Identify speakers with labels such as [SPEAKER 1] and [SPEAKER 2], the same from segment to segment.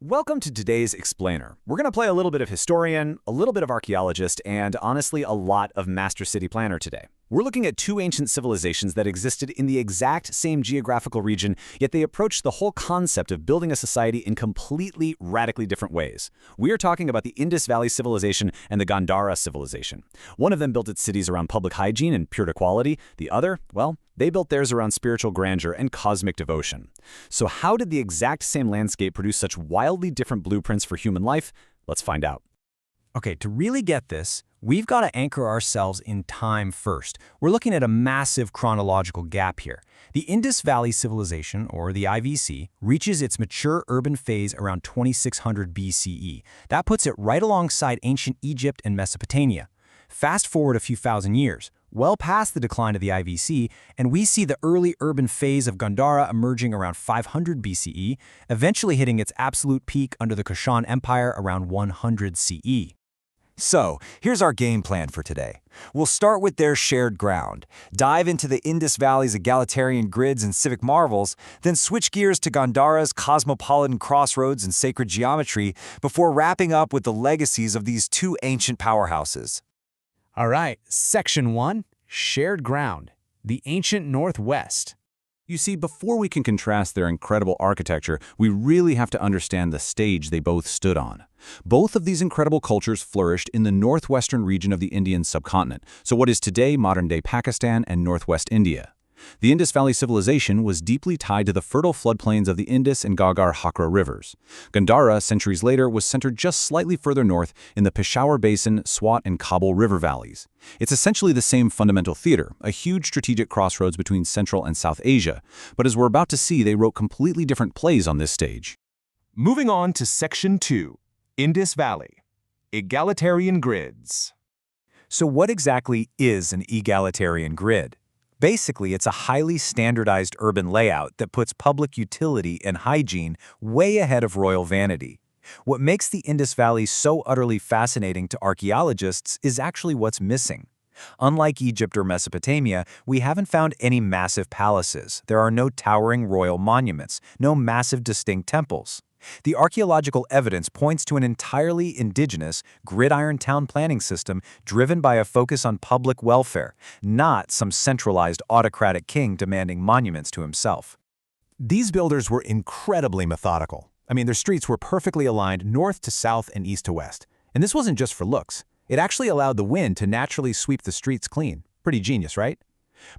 [SPEAKER 1] Welcome to today's Explainer. We're going to play a little bit of historian, a little bit of archaeologist, and honestly a lot of master city planner today. We're looking at two ancient civilizations that existed in the exact same geographical region, yet they approached the whole concept of building a society in completely, radically different ways. We are talking about the Indus Valley Civilization and the Gandhara Civilization. One of them built its cities around public hygiene and pure equality. The other, well, they built theirs around spiritual grandeur and cosmic devotion. So how did the exact same landscape produce such wildly different blueprints for human life? Let's find out.
[SPEAKER 2] Okay, to really get this, we've got to anchor ourselves in time first. We're looking at a massive chronological gap here. The Indus Valley Civilization, or the IVC, reaches its mature urban phase around 2600 BCE. That puts it right alongside ancient Egypt and Mesopotamia. Fast forward a few thousand years, well past the decline of the IVC, and we see the early urban phase of Gandhara emerging around 500 BCE, eventually hitting its absolute peak under the Kushan Empire around 100 CE.
[SPEAKER 3] So, here's our game plan for today. We'll start with their shared ground, dive into the Indus Valley's egalitarian grids and civic marvels, then switch gears to Gandhara's cosmopolitan crossroads and sacred geometry before wrapping up with the legacies of these two ancient powerhouses.
[SPEAKER 4] All right, Section 1, Shared Ground, the Ancient Northwest.
[SPEAKER 5] You see, before we can contrast their incredible architecture, we really have to understand the stage they both stood on. Both of these incredible cultures flourished in the northwestern region of the Indian subcontinent, so what is today modern-day Pakistan and northwest India. The Indus Valley Civilization was deeply tied to the fertile floodplains of the Indus and Ghaggar-Hakra rivers. Gandhara, centuries later, was centered just slightly further north in the Peshawar Basin, Swat, and Kabul river valleys. It's essentially the same fundamental theater, a huge strategic crossroads between Central and South Asia, but as we're about to see, they wrote completely different plays on this stage.
[SPEAKER 6] Moving on to Section 2, Indus Valley, egalitarian grids.
[SPEAKER 3] So what exactly is an egalitarian grid? Basically, it's a highly standardized urban layout that puts public utility and hygiene way ahead of royal vanity. What makes the Indus Valley so utterly fascinating to archaeologists is actually what's missing. Unlike Egypt or Mesopotamia, we haven't found any massive palaces. There are no towering royal monuments, no massive distinct temples. The archaeological evidence points to an entirely indigenous, gridiron town planning system driven by a focus on public welfare, not some centralized autocratic king demanding monuments to himself.
[SPEAKER 7] These builders were incredibly methodical. Their streets were perfectly aligned north to south and east to west. And this wasn't just for looks. It actually allowed the wind to naturally sweep the streets clean. Pretty genius, right?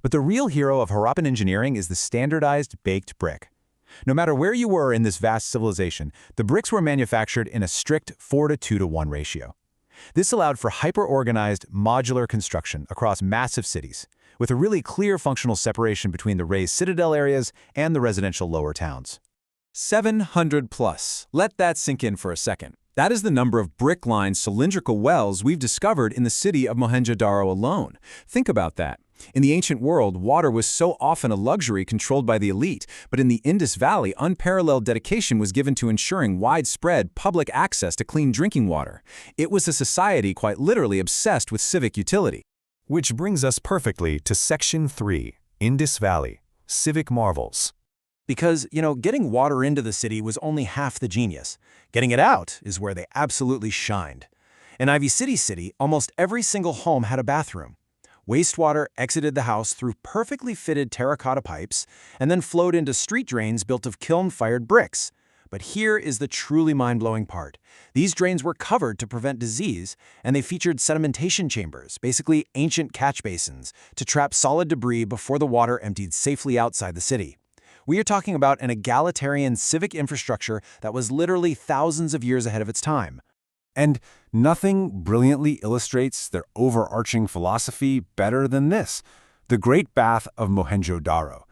[SPEAKER 7] But the real hero of Harappan engineering is the standardized baked brick. No matter where you were in this vast civilization, the bricks were manufactured in a strict 4:2:1 ratio. This allowed for hyper-organized, modular construction across massive cities, with a really clear functional separation between the raised citadel areas and the residential lower towns.
[SPEAKER 5] 700 plus. Let that sink in for a second. That is the number of brick-lined cylindrical wells we've discovered in the city of Mohenjo-Daro alone. Think about that. In the ancient world, water was so often a luxury controlled by the elite, but in the Indus Valley, unparalleled dedication was given to ensuring widespread public access to clean drinking water. It was a society quite literally obsessed with civic utility.
[SPEAKER 7] Which brings us perfectly to Section 3, Indus Valley, Civic Marvels.
[SPEAKER 2] Because, getting water into the city was only half the genius. Getting it out is where they absolutely shined. In Ivy City, almost every single home had a bathroom. Wastewater exited the house through perfectly fitted terracotta pipes and then flowed into street drains built of kiln-fired bricks. But here is the truly mind-blowing part. These drains were covered to prevent disease, and they featured sedimentation chambers, basically ancient catch basins, to trap solid debris before the water emptied safely outside the city. We are talking about an egalitarian civic infrastructure that was literally thousands of years ahead of its time.
[SPEAKER 7] And nothing brilliantly illustrates their overarching philosophy better than this, the Great Bath of Mohenjo-Daro.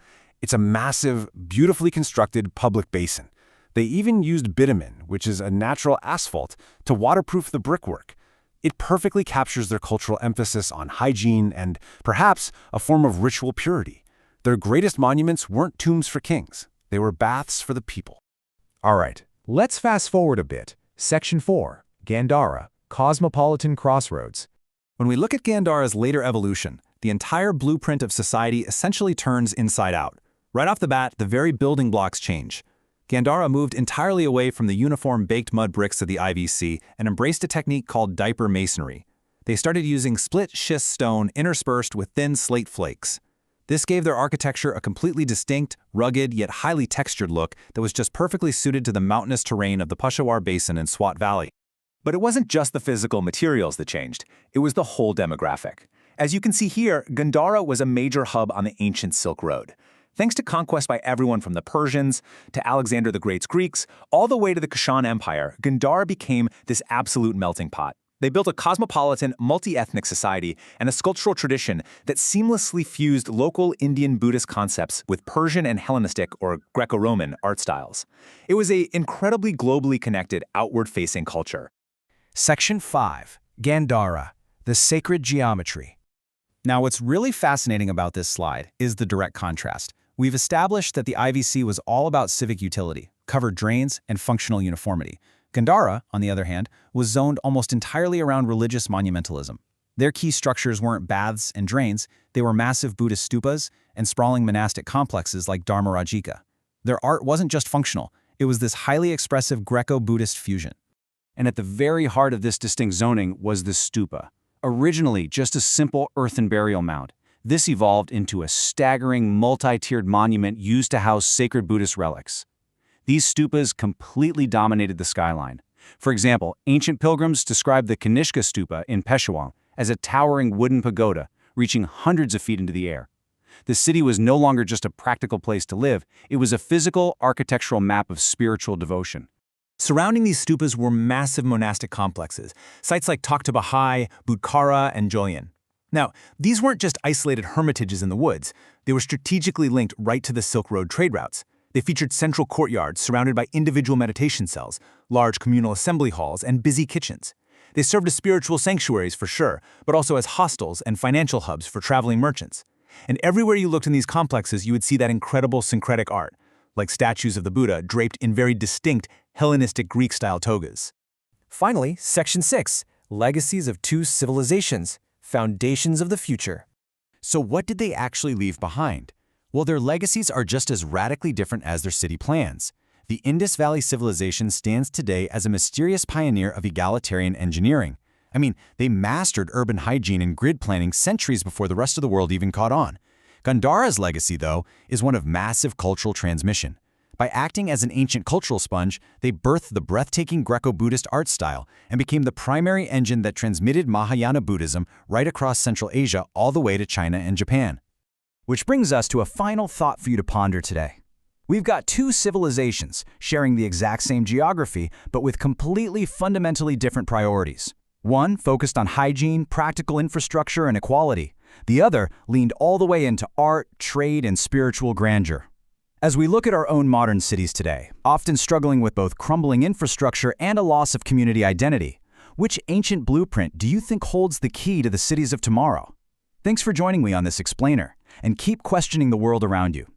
[SPEAKER 7] It's a massive, beautifully constructed public basin. They even used bitumen, which is a natural asphalt, to waterproof the brickwork. It perfectly captures their cultural emphasis on hygiene and, perhaps, a form of ritual purity. Their greatest monuments weren't tombs for kings. They were baths for the people.
[SPEAKER 4] All right, let's fast forward a bit. Section 4, Gandhara, Cosmopolitan Crossroads.
[SPEAKER 5] When we look at Gandhara's later evolution, the entire blueprint of society essentially turns inside out. Right off the bat, the very building blocks change. Gandhara moved entirely away from the uniform baked mud bricks of the IVC and embraced a technique called diaper masonry. They started using split schist stone interspersed with thin slate flakes. This gave their architecture a completely distinct, rugged, yet highly textured look that was just perfectly suited to the mountainous terrain of the Peshawar Basin and Swat Valley.
[SPEAKER 3] But it wasn't just the physical materials that changed, it was the whole demographic. As you can see here, Gandhara was a major hub on the ancient Silk Road. Thanks to conquest by everyone from the Persians to Alexander the Great's Greeks, all the way to the Kushan Empire, Gandhara became this absolute melting pot. They built a cosmopolitan, multi-ethnic society and a sculptural tradition that seamlessly fused local Indian Buddhist concepts with Persian and Hellenistic or Greco-Roman art styles. It was an incredibly globally connected, outward-facing culture.
[SPEAKER 2] Section 5. Gandhara, the sacred geometry. Now, what's really fascinating about this slide is the direct contrast. We've established that the IVC was all about civic utility, covered drains, and functional uniformity. Gandhara, on the other hand, was zoned almost entirely around religious monumentalism. Their key structures weren't baths and drains, they were massive Buddhist stupas and sprawling monastic complexes like Dharmarajika. Their art wasn't just functional, it was this highly expressive Greco-Buddhist fusion.
[SPEAKER 5] And at the very heart of this distinct zoning was the stupa. Originally just a simple earthen burial mound, this evolved into a staggering multi-tiered monument used to house sacred Buddhist relics. These stupas completely dominated the skyline. For example, ancient pilgrims described the Kanishka stupa in Peshawar as a towering wooden pagoda reaching hundreds of feet into the air. The city was no longer just a practical place to live, it was a physical, architectural map of spiritual devotion.
[SPEAKER 3] Surrounding these stupas were massive monastic complexes, sites like Takhta Bahai, Budkara, and Jolyon. Now, these weren't just isolated hermitages in the woods, they were strategically linked right to the Silk Road trade routes. They featured central courtyards surrounded by individual meditation cells, large communal assembly halls, and busy kitchens. They served as spiritual sanctuaries for sure, but also as hostels and financial hubs for traveling merchants. And everywhere you looked in these complexes, you would see that incredible syncretic art, like statues of the Buddha draped in very distinct Hellenistic Greek-style togas.
[SPEAKER 2] Finally, Section 6. Legacies of two civilizations, foundations of the future.
[SPEAKER 3] So what did they actually leave behind? Well, their legacies are just as radically different as their city plans. The Indus Valley Civilization stands today as a mysterious pioneer of egalitarian engineering. I mean, they mastered urban hygiene and grid planning centuries before the rest of the world even caught on. Gandhara's legacy, though, is one of massive cultural transmission. By acting as an ancient cultural sponge, they birthed the breathtaking Greco-Buddhist art style and became the primary engine that transmitted Mahayana Buddhism right across Central Asia all the way to China and Japan.
[SPEAKER 1] Which brings us to a final thought for you to ponder today. We've got two civilizations sharing the exact same geography, but with completely fundamentally different priorities. One focused on hygiene, practical infrastructure, and equality. The other leaned all the way into art, trade, and spiritual grandeur. As we look at our own modern cities today, often struggling with both crumbling infrastructure and a loss of community identity, which ancient blueprint do you think holds the key to the cities of tomorrow? Thanks for joining me on this explainer, and keep questioning the world around you.